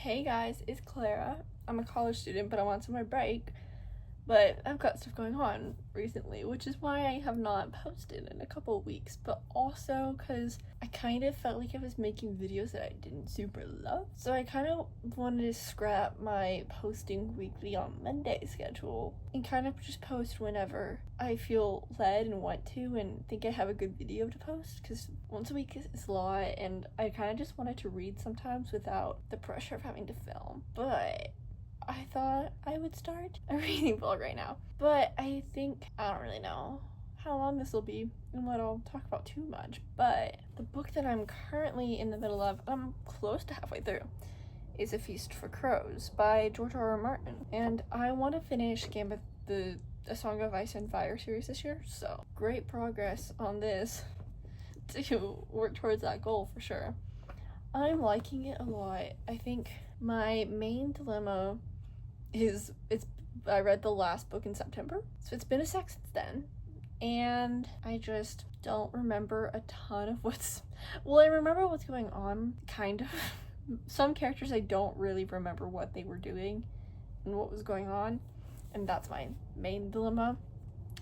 Hey guys, it's Clara. I'm a college student, but I'm on summer break. But I've got stuff going on recently, which is why I have not posted in a couple of weeks, but also because I kind of felt like I was making videos that I didn't super love. So I kind of wanted to scrap my posting weekly on Monday schedule and kind of just post whenever I feel led and want to and think I have a good video to post, because once a week is a lot and I kind of just wanted to read sometimes without the pressure of having to film. But I thought I would start a reading vlog right now, but I don't really know how long this will be and what I'll talk about too much, but the book that I'm currently in the middle of, I'm close to halfway through, is A Feast for Crows by George R.R. Martin, and I want to finish A Song of Ice and Fire series this year, so great progress on this to work towards that goal for sure. I'm liking it a lot. I think my main dilemma is I read the last book in September, so it's been a sec since then, and I just don't remember a ton of I remember what's going on, kind of. Some characters I don't really remember what they were doing and what was going on, and that's my main dilemma.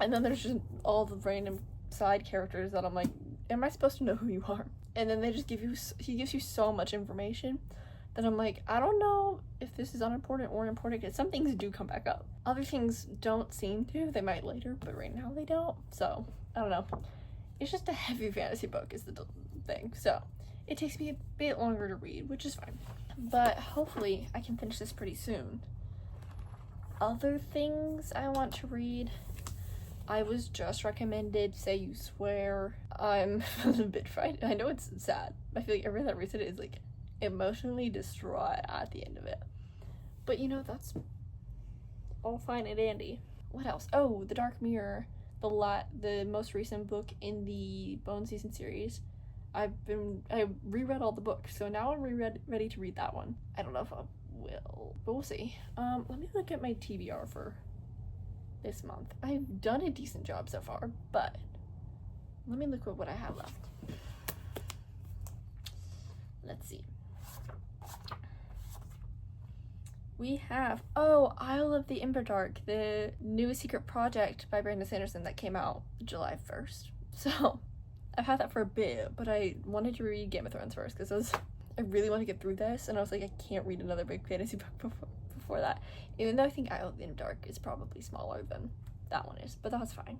And then there's just all the random side characters that I'm like, am I supposed to know who you are? And then he gives you so much information that I'm like, I don't know if this is unimportant or important, because some things do come back up. Other things don't seem to. They might later, but right now they don't. So, I don't know. It's just a heavy fantasy book is the thing. So, it takes me a bit longer to read, which is fine. But hopefully I can finish this pretty soon. Other things I want to read, I was just recommended Say You Swear. I'm a bit frightened. I know it's sad. I feel like everyone that reads it is like emotionally distraught at the end of it. But you know, that's all fine and dandy. What else? Oh, The Dark Mirror, the most recent book in the Bone Season series. I reread all the books, so now I'm ready to read that one. I don't know if I will, but we'll see. Let me look at my TBR for this month. I've done a decent job so far, but let me look at what I have left. Let's see. We have, Isle of the Emberdark, the new secret project by Brandon Sanderson that came out July 1st. So, I've had that for a bit, but I wanted to read Game of Thrones first, because I really want to get through this, and I was like, I can't read another big fantasy book before that, even though I think Isle of the Emberdark is probably smaller than that one is, but that's fine.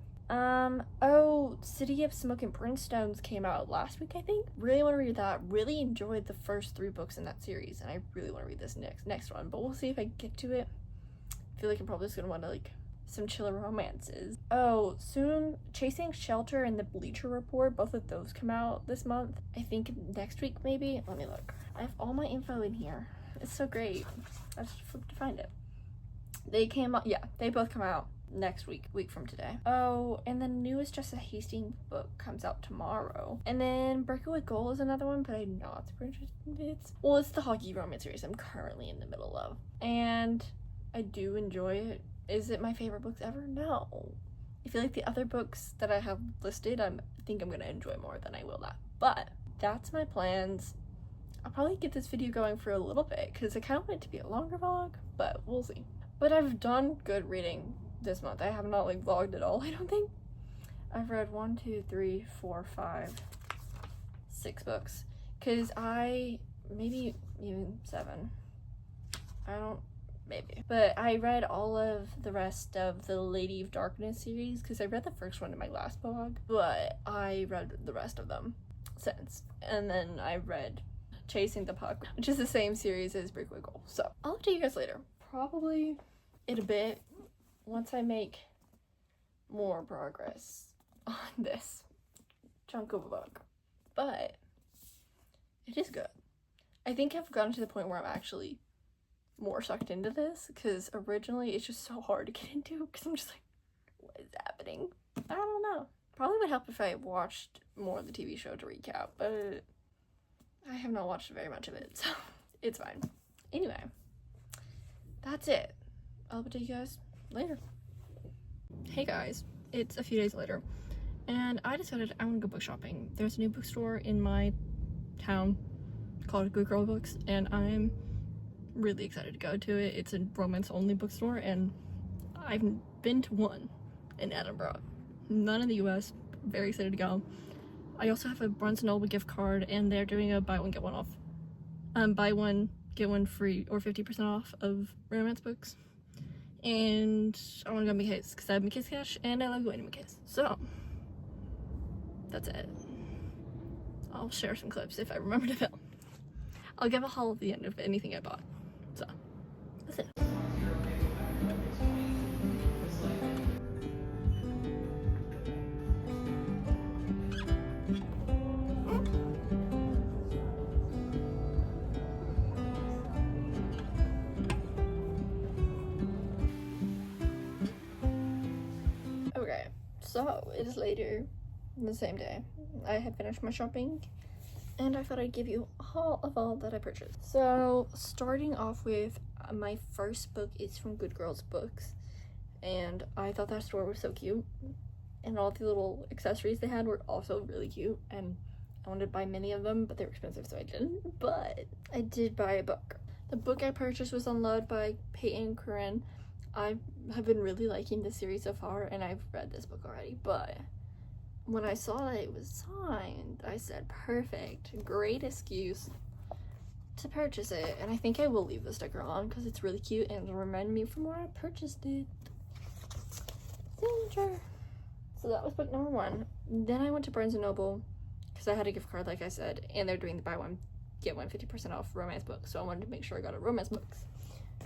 City of Smoke and Brimstones came out last week, I think. Really want to read that. Really enjoyed the first 3 books in that series, and I really want to read this next one, but we'll see if I get to it. I feel like I'm probably just gonna want to some chiller romances. Soon Chasing Shelter and The Bleacher Report, both of those come out this month. I think next week maybe. Let me look. I have all my info in here. It's so great. I just flipped to find it. They both come out next week from today. And the newest Jessica Hastings book comes out tomorrow. And then Breakaway Goal is another one, but I'm not super interested in it. It's the hockey romance series I'm currently in the middle of, and I do enjoy it. Is it my favorite books ever? No. I feel like the other books that I have listed, I think I'm gonna enjoy more than I will that. But that's my plans. I'll probably get this video going for a little bit, because I kind of want it to be a longer vlog, but we'll see. But I've done good reading this month. I have not vlogged at all, I don't think. I've read 1, 2, 3, 4, 5, 6 books, because maybe even 7. But I read all of the rest of the Lady of Darkness series, because I read the first one in my last vlog, but I read the rest of them since. And then I read Chasing the Puck, which is the same series as Breakaway Goal. So I'll update you guys later, probably in a bit, once I make more progress on this chunk of a book. But it is good. I think I've gotten to the point where I'm actually more sucked into this, because originally it's just so hard to get into, because I'm just like, what is happening? I don't know. Probably would help if I watched more of the TV show to recap, but I have not watched very much of it, so it's fine. Anyway, that's it. I'll update you guys later. Hey guys, it's a few days later, and I decided I want to go book shopping. There's a new bookstore in my town called Good Girl Books, and I'm really excited to go to it. It's a romance-only bookstore, and I've been to one in Edinburgh. None in the US. Very excited to go. I also have a Barnes & Noble gift card, and they're doing a buy one, get one off. Buy one, get one free, or 50% off of romance books. And I want to go to McKay's, because I have McKay's cash, and I love going to McKay's. So, that's it. I'll share some clips if I remember to film. I'll give a haul at the end of anything I bought. So, that's it. Okay, so it is later the same day. I had finished my shopping, and I thought I'd give you a haul of all that I purchased. So, starting off with my first book is from Good Girls Books, and I thought that store was so cute, and all the little accessories they had were also really cute, and I wanted to buy many of them, but they were expensive, so I didn't, but I did buy a book. The book I purchased was Unloved by Peyton Corinne. I have been really liking this series so far, and I've read this book already, but when I saw that it was signed, I said, perfect, great excuse to purchase it. And I think I will leave the sticker on because it's really cute and it'll remind me from where I purchased it. Signature. So that was book number 1. Then I went to Barnes & Noble because I had a gift card, like I said, and they're doing the buy one, get one 50% off romance books. So I wanted to make sure I got a romance books.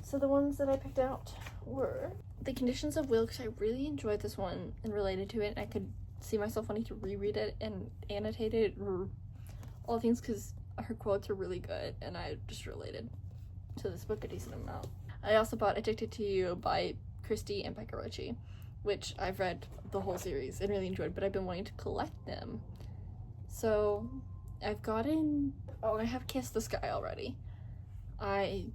So the ones that I picked out were The Conditions of Will, because I really enjoyed this one and related to it. I could see myself wanting to reread it and annotate it, or all things, because her quotes are really good and I just related to this book a decent amount. I also bought Addicted to You by Christie and Becca Ritchie, which I've read the whole series and really enjoyed, but I've been wanting to collect them. So I've gotten, I have Kiss the Sky already. I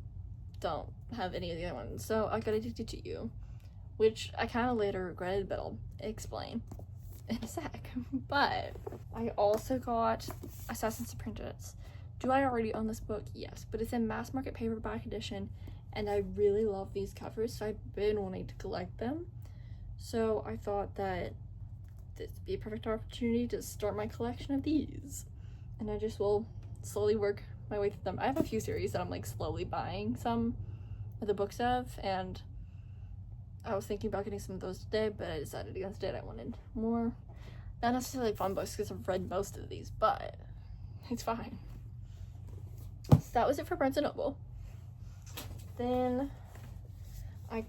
don't have any of the other ones. So I got Addicted to You, which I kind of later regretted, but I'll explain in a sec. But I also got Assassin's Apprentice. Do I already own this book? Yes, but it's in mass market paperback edition, and I really love these covers, so I've been wanting to collect them. So I thought that this would be a perfect opportunity to start my collection of these, and I just will slowly work my way through them. I have a few series that I'm like slowly buying some of the books of, and I was thinking about getting some of those today, but I decided against it. I wanted more, not necessarily fun books because I've read most of these, but it's fine. So that was it for Barnes & Noble. Then I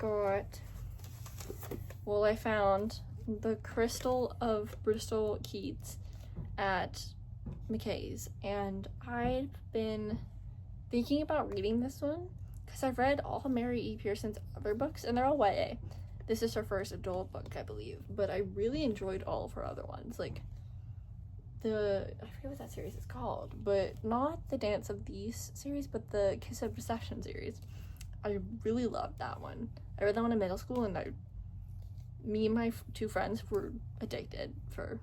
found The Crystal of Bristol Keats at McKay's, and I've been thinking about reading this one because I've read all Mary E. Pearson's other books, and they're all YA. This is her first adult book, I believe, but I really enjoyed all of her other ones, like I forget what that series is called, but not the Dance of These series, but the Kiss of Deception series. I really loved that one. I read that one in middle school, and me and my 2 friends were addicted for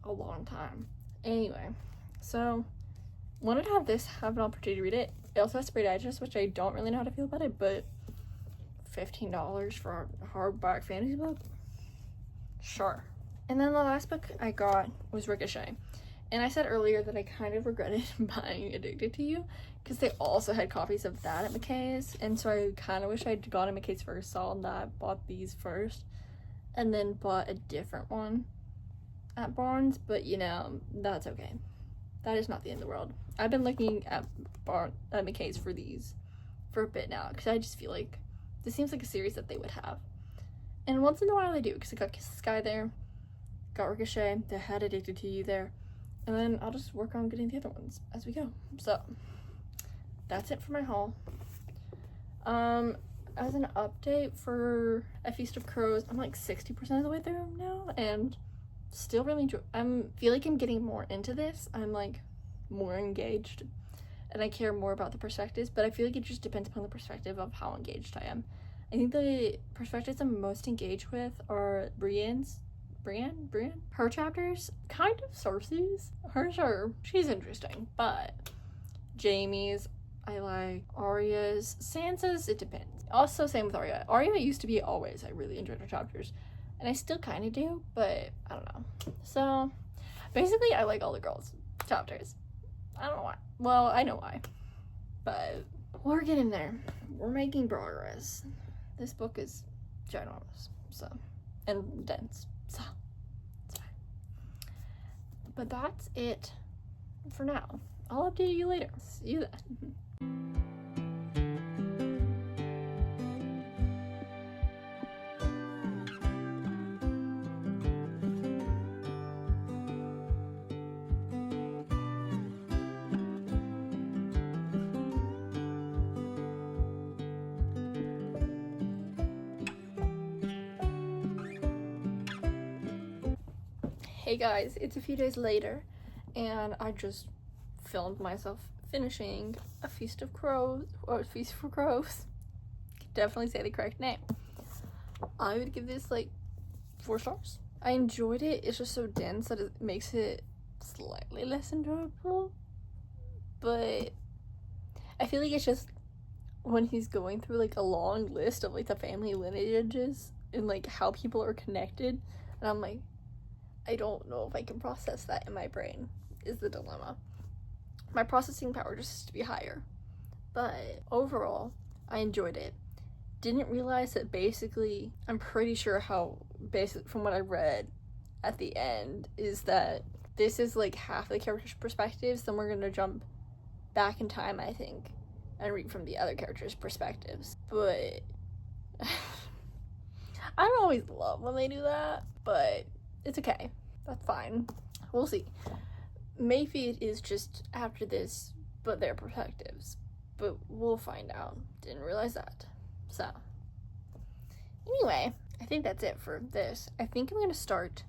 a long time. Anyway, so wanted to have an opportunity to read it. It also has Sprayed Digest, which I don't really know how to feel about it, but $15 for a hardback fantasy book? Sure. And then the last book I got was Ricochet. And I said earlier that I kind of regretted buying Addicted to You because they also had copies of that at McKay's, and so I kind of wish I'd gone to McKay's first, saw that, bought these first, and then bought a different one at Barnes, but you know, that's okay. That is not the end of the world. I've been looking at McKay's for these for a bit now because I just feel like this seems like a series that they would have. And once in a while they do, because I got Kiss the Sky there, got Ricochet, they had Addicted to You there, and then I'll just work on getting the other ones as we go. So that's it for my haul. As an update for A Feast of Crows, I'm like 60% of the way through now, and still really enjoy. Feel like I'm getting more into this. I'm like more engaged, and I care more about the perspectives, but I feel like it just depends upon the perspective of how engaged I am. I think the perspectives I'm most engaged with are Brienne? Her chapters, kind of Cersei's. She's interesting, but Jamie's, I like Arya's. Sansa's, it depends. Also, same with Arya. Arya used to be always. I really enjoyed her chapters. And I still kind of do, but I don't know. So, basically, I like all the girls' chapters. I don't know why. Well, I know why. But we're getting there. We're making progress. This book is ginormous, so, and dense, so it's fine. But that's it for now. I'll update you later. See you then. Hey guys, it's a few days later, and I just filmed myself finishing A Feast of Crows, or Feast for Crows. Definitely say the correct name. I would give this like 4 stars. I enjoyed it. It's just so dense that it makes it slightly less enjoyable, but I feel like it's just when he's going through like a long list of like the family lineages and like how people are connected, and I'm like, I don't know if I can process that in my brain, is the dilemma. My processing power just has to be higher. But overall, I enjoyed it. Didn't realize that basically, I'm pretty sure how, basic from what I read at the end, is that this is like half the character's perspectives, then we're gonna jump back in time, I think, and read from the other character's perspectives. But I don't always love when they do that, but it's okay. That's fine. We'll see. Maybe it is just after this, but their perspectives. But we'll find out. Didn't realize that. So, anyway, I think that's it for this. I think I'm gonna start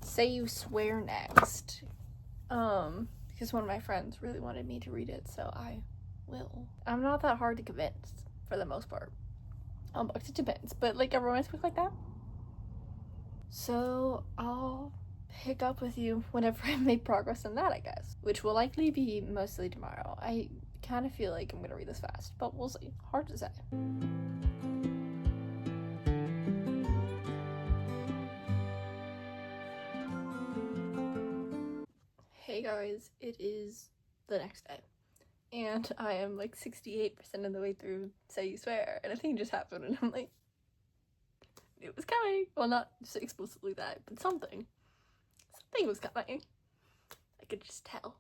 Say You Swear next. Because one of my friends really wanted me to read it, so I will. I'm not that hard to convince, for the most part. On books, it depends. But like a romance book like that, so I'll pick up with you whenever I make progress on that, I guess. Which will likely be mostly tomorrow. I kind of feel like I'm gonna read this fast, but we'll see. Hard to say. Hey guys, it is the next day. And I am like 68% of the way through Say You Swear, and a thing just happened, and I'm like, it was coming. Well, not just explicitly that, but something was coming. I could just tell.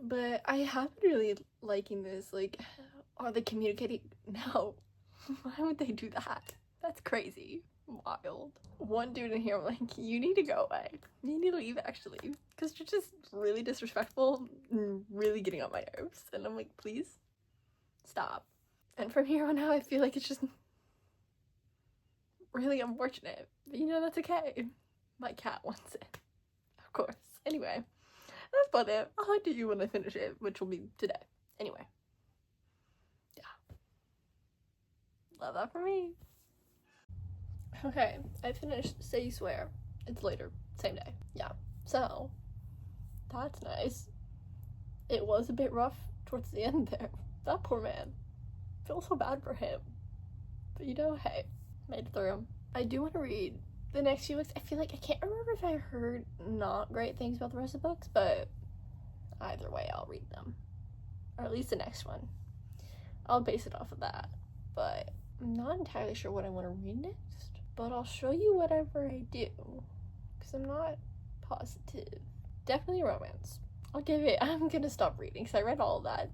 But I have been really liking this. Like, are they communicating? No. Why would they do that? That's crazy. Wild. One dude in here, like, you need to go away. You need to leave, actually. Because you're just really disrespectful and really getting on my nerves. And I'm like, please, stop. And from here on out, I feel like it's just really unfortunate. But you know, that's okay. My cat wants it. Of course. Anyway, that's about it. I'll talk to you when I finish it, which will be today. Anyway. Yeah. Love that for me. Okay, I finished Say You Swear. It's later. Same day. Yeah. So, that's nice. It was a bit rough towards the end there. That poor man. I feel so bad for him. But you know, hey, made it through. I do want to read the next few books. I feel like I can't remember if I heard not great things about the rest of the books, but either way, I'll read them. Or at least the next one. I'll base it off of that. But I'm not entirely sure what I want to read next. But I'll show you whatever I do. Because I'm not positive. Definitely romance. I'll give it. I'm gonna stop reading because I read all of that.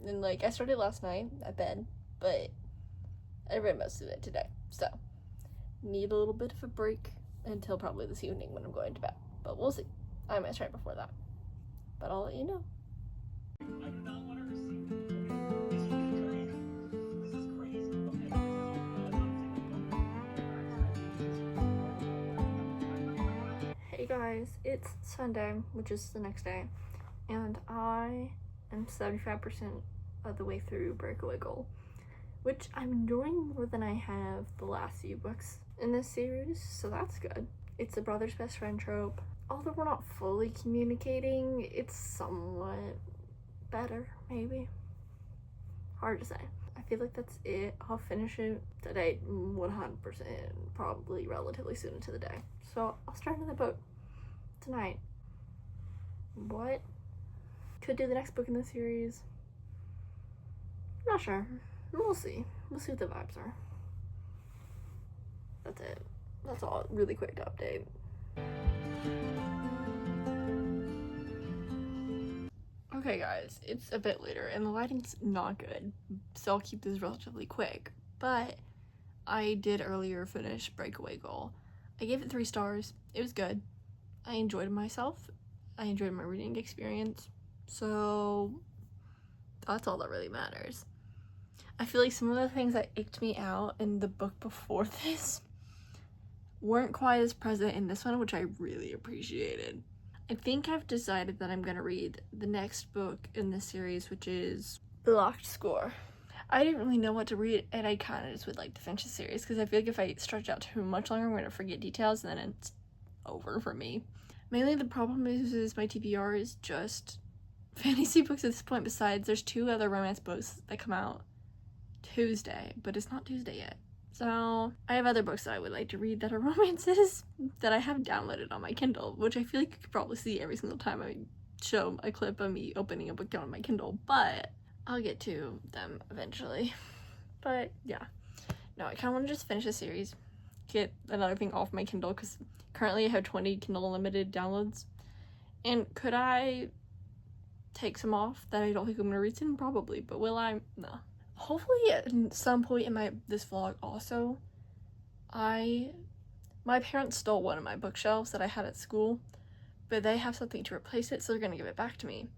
And like, I started last night at bed. But I read most of it today. So, need a little bit of a break until probably this evening when I'm going to bed. But we'll see. I might try before that. But I'll let you know. I do not want to receive it. This is crazy. This is crazy. Hey guys, it's Sunday, which is the next day, and I am 75% of the way through Breakaway Goal, which I'm enjoying more than I have the last few books in this series, so that's good. It's a brother's best friend trope. Although we're not fully communicating, it's somewhat better, maybe. hard to say. I feel like that's it. I'll finish it today 100%, probably relatively soon into the day. So I'll start another book tonight. What? Could do the next book in the series. Not sure. We'll see. We'll see what the vibes are. That's it. That's all. Really quick update. Okay guys, it's a bit later and the lighting's not good, so I'll keep this relatively quick. But I did earlier finish Breakaway Goal. I gave it 3 stars. It was good. I enjoyed myself. I enjoyed my reading experience. So that's all that really matters. I feel like some of the things that icked me out in the book before this weren't quite as present in this one, which I really appreciated. I think I've decided that I'm gonna read the next book in this series, which is The Locked Score. I didn't really know what to read, and I kind of just would like to finish the series because I feel like if I stretch out too much longer, I'm gonna forget details, and then it's over for me. Mainly the problem is my TBR is just fantasy books at this point. Besides, there's 2 other romance books that come out Tuesday, but it's not Tuesday yet. So I have other books that I would like to read that are romances that I have downloaded on my Kindle, which I feel like you could probably see every single time I show a clip of me opening a book down on my Kindle, but I'll get to them eventually. But yeah, no, I kind of want to just finish the series, get another thing off my Kindle, because currently I have 20 Kindle Unlimited downloads, and could I take some off that I don't think I'm going to read soon? Probably, but will I? No. Hopefully at some point in this vlog also, my parents stole one of my bookshelves that I had at school, but they have something to replace it, so they're gonna give it back to me.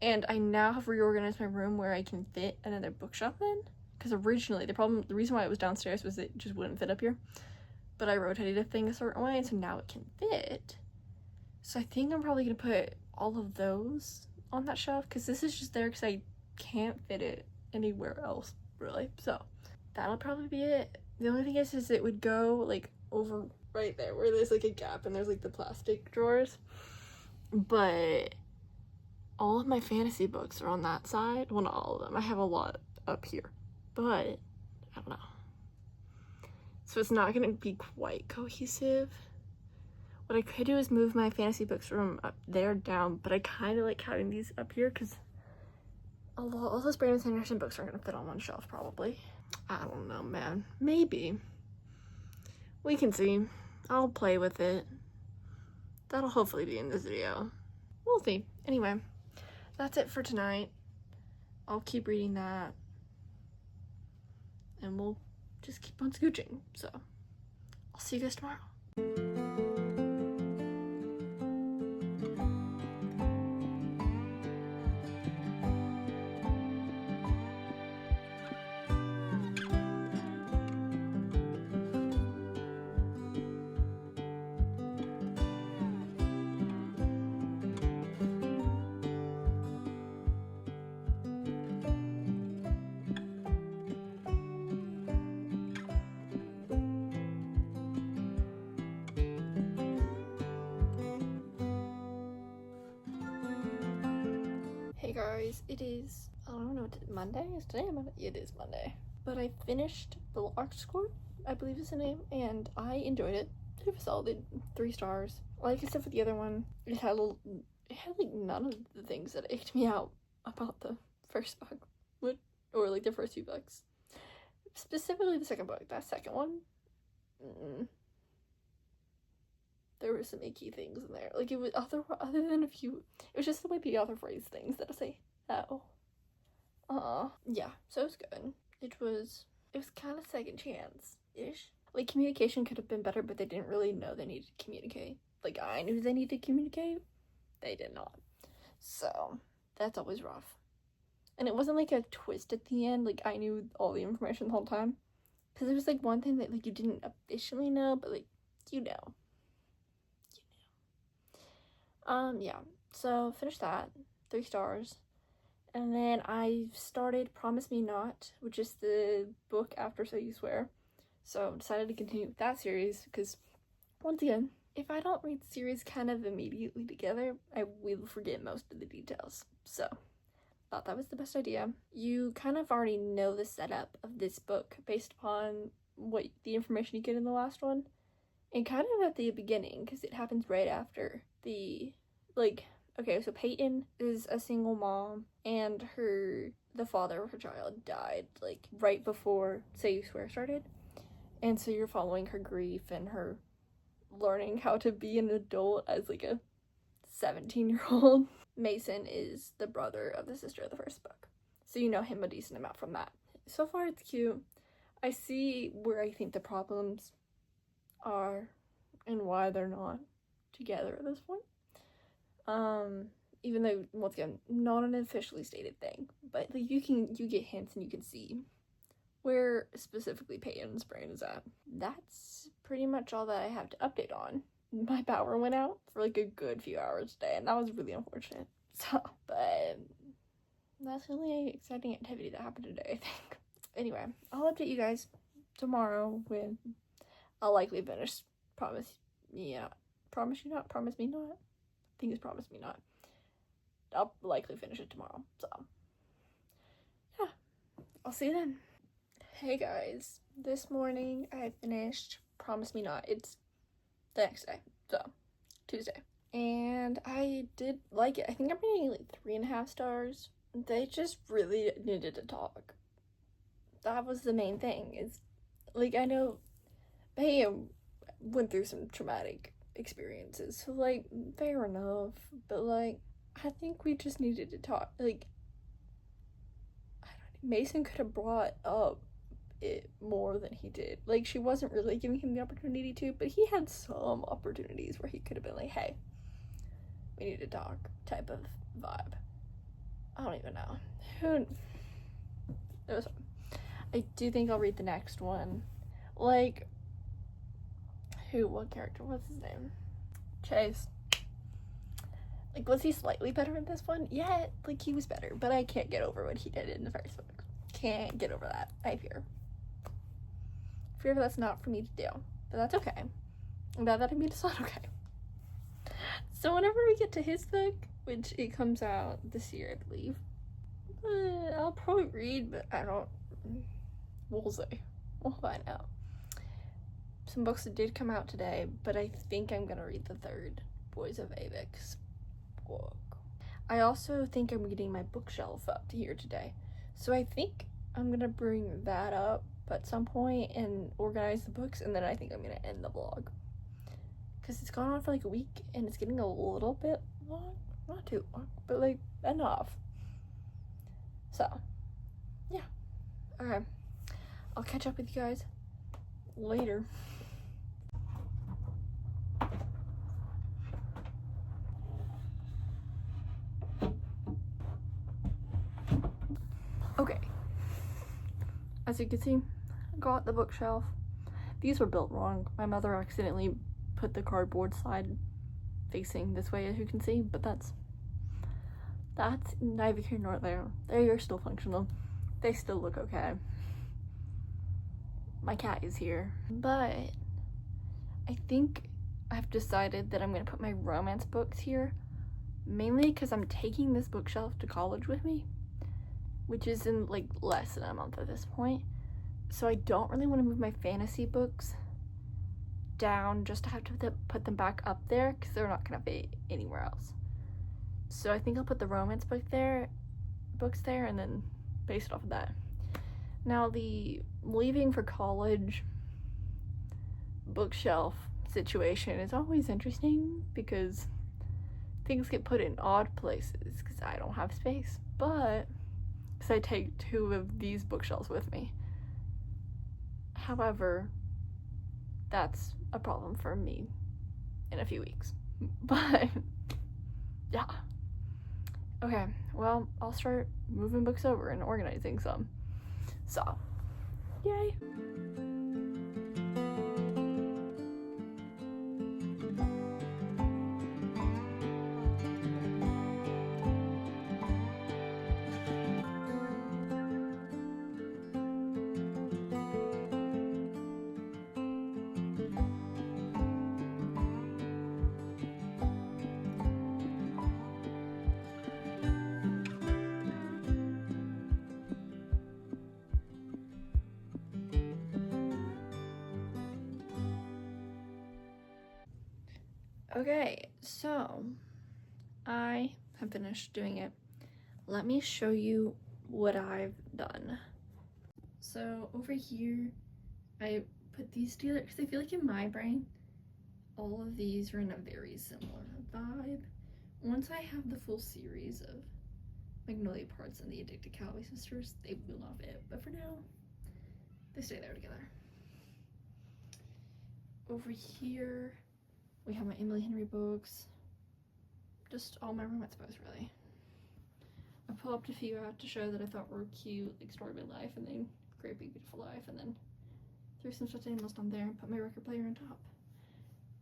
And I now have reorganized my room where I can fit another bookshelf in, because originally the reason why it was downstairs was it just wouldn't fit up here, but I rotated a thing a certain way, and so now it can fit. So I think I'm probably gonna put all of those on that shelf, because this is just there because I can't fit it anywhere else, really. So that'll probably be it. The only thing is it would go like over right there where there's like a gap and there's like the plastic drawers, but all of my fantasy books are on that side. Well, not all of them. I have a lot up here, but I don't know, so it's not gonna be quite cohesive. What I could do is move my fantasy books from up there down, but I kind of like having these up here because all those Brandon Sanderson books aren't gonna fit on one shelf, probably. I don't know, man. Maybe. We can see. I'll play with it. That'll hopefully be in this video. We'll see. Anyway, that's it for tonight. I'll keep reading that, and we'll just keep on scooching. So, I'll see you guys tomorrow. Hey guys, it is, I don't know, Monday? Is today Monday? It is Monday. But I finished The Locked Score, I believe is the name, and I enjoyed it. It was solid, 3 stars. Like I said for the other one, it had like none of the things that icked me out about the first book, or like the first 2 books. Specifically the second book, that second one, there were some icky things in there. Like, it was other than a few, it was just the way the author phrased things that I say, oh. Yeah, so it was good. It was kind of second chance-ish. Like, communication could have been better, but they didn't really know they needed to communicate. Like, I knew they needed to communicate. They did not. So, that's always rough. And it wasn't like a twist at the end. Like, I knew all the information the whole time. Because there was, like, one thing that, like, you didn't officially know, but, like, you know. Yeah, so finished that, 3 stars, and then I started Promise Me Not, which is the book after So You Swear, so decided to continue with that series, because, once again, if I don't read series kind of immediately together, I will forget most of the details, so thought that was the best idea. You kind of already know the setup of this book based upon what the information you get in the last one, and kind of at the beginning, because it happens right after the, like, okay, so Peyton is a single mom, and the father of her child died, like, right before Say You Swear started, and so you're following her grief and her learning how to be an adult as, like, a 17-year-old. Mason is the brother of the sister of the first book, so you know him a decent amount from that. So far, it's cute. I see where I think the problems are and why they're not together at this point. Even though, once again, not an officially stated thing, but like you get hints and you can see where specifically Peyton's brain is at. That's pretty much all that I have to update on. My power went out for like a good few hours today, and that was really unfortunate. So, but that's the only exciting activity that happened today, I think. Anyway, I'll update you guys tomorrow when I'll likely finish Promise Me Not. I think it's Promise Me Not. I'll likely finish it tomorrow. So, yeah. I'll see you then. Hey guys. This morning I finished Promise Me Not. It's the next day. So, Tuesday. And I did like it. I think I'm rating like 3.5 stars. They just really needed to talk. That was the main thing. Is like, I know they went through some traumatic experiences, so like, fair enough, but like, I think we just needed to talk. Like, I don't know, Mason could have brought up it more than he did. Like, she wasn't really giving him the opportunity to, but he had some opportunities where he could have been like, hey, we need to talk, type of vibe. I don't even know. It was fun. I do think I'll read the next one. Like, what character? What's his name? Chase. Like, was he slightly better in this one? Yeah, like, he was better, but I can't get over what he did in the first book. Can't get over that, I fear. Fear that's not for me to do, but that's okay. Now that I mean, it's not okay. So whenever we get to his book, which it comes out this year, I believe, I'll probably read, but I don't, we'll see. We'll find out. Some books that did come out today, but I think I'm gonna read the third Boys of Avix book. I also think I'm getting my bookshelf up to here today, so I think I'm gonna bring that up at some point and organize the books, and then I think I'm gonna end the vlog, because it's gone on for like a week and it's getting a little bit long. Not too long, but like enough. So yeah, okay, I'll catch up with you guys later. Okay, as you can see, I got the bookshelf. These were built wrong. My mother accidentally put the cardboard side facing this way, as you can see, but that's neither here nor there. They are still functional. They still look okay. My cat is here, but I think I've decided that I'm gonna put my romance books here, mainly because I'm taking this bookshelf to college with me, which is in like less than a month at this point. So I don't really want to move my fantasy books down just to have to put them back up there, because they're not gonna be anywhere else. So I think I'll put the romance books there, and then based off of that. Now the leaving for college bookshelf situation is always interesting, because things get put in odd places because I don't have space, but because I take 2 of these bookshelves with me. However, that's a problem for me in a few weeks. But yeah. Okay, well, I'll start moving books over and organizing some. So, yay. Okay, so I have finished doing it. Let me show you what I've done. So over here, I put these together because I feel like in my brain, all of these are in a very similar vibe. Once I have the full series of Magnolia Parts and the Addicted Calloway Sisters, they will not fit, but for now, they stay there together. Over here, we have my Emily Henry books, just all my romance books, really. I pulled up a few out to show that I thought were cute, like Story of My Life, and then Great Big Beautiful Life, and then threw some stuffed animals down there and put my record player on top.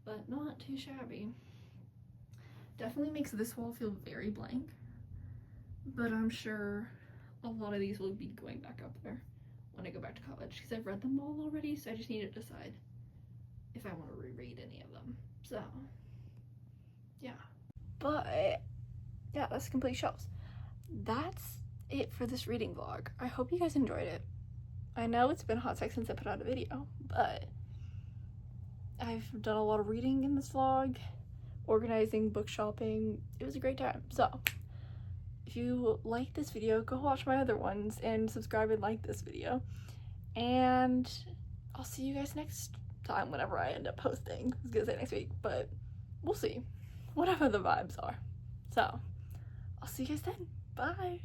But not too shabby. Definitely makes this wall feel very blank, but I'm sure a lot of these will be going back up there when I go back to college because I've read them all already, so I just need to decide if I want to reread any of them. So yeah, but yeah, that's complete shelves. That's it for this reading vlog. I hope you guys enjoyed it. I know it's been a hot sec since I put out a video, but I've done a lot of reading in this vlog, organizing, book shopping. It was a great time. So if you like this video, go watch my other ones and subscribe and like this video. And I'll see you guys next time whenever I end up posting. I was gonna say next week, but we'll see. Whatever the vibes are. So I'll see you guys then. Bye.